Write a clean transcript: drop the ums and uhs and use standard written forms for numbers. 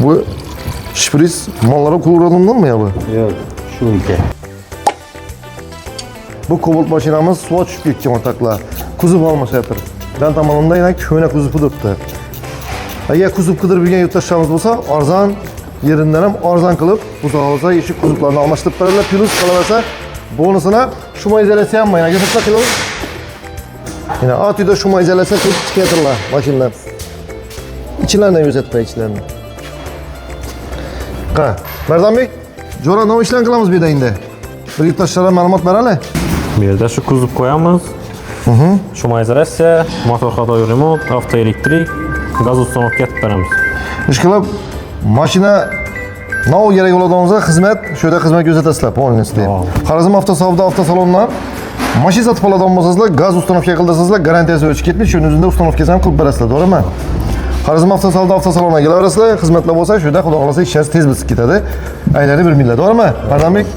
Bu şpris mallara kullanıldın mı ya bu? Yok, şu ülke. Bu Cobalt maşinamiz suv tushib ketgan o'rtoqlar. Kuzov almashyapti. Ben tomonimda yana ko'hna kuzov turibdi. Agar kuzov qidirib yurgan yurtdoshlarimiz bo'lsa, arzon yerinden ham arzon qilib, buzoq olsa, eshik kuzovlarni almashtirib beradilar. Plus qolaversa, bonusini shuma izolyatsiya ham yana ko'rsatsa qilaver. Yine at uyda shuma izolyatsiya qilib chiqartirlar mashinadan. İçlaridan yuzatib ichlarni. Qa, Mardonbek, jo'ra nima ishlar qilamiz bu yerda endi? Bir yurtdoshlarga ma'lumot beraylik. Bu yerda shu kuzov qo'yamiz. Shuma izolyatsiya, motor ходовой remont, avtoelektrik, gaz uстановка etib beramiz. Ishqilib, mashina nov kerak bo'ladiganimizga xizmat, shu yerda xizmat ko'rsatasizlar, polностью. Xorazm avtosavdo avtosalondan mashina sotib oladigan bo'lsangizlar, gaz uстановка qildirsangizlar, garantiyasi o'chib ketmaydi, shuning o'zida uстановкасын ham qilib berasizlar, to'g'rimi? Xorazm avtosavdo avtosaloniga kelaverasizlar, xizmatlar bo'lsa, shu yerda xudo xolasa ishingiz tez bitib ketadi. Aylanib bir millat, to'g'rimi? Mardonbek?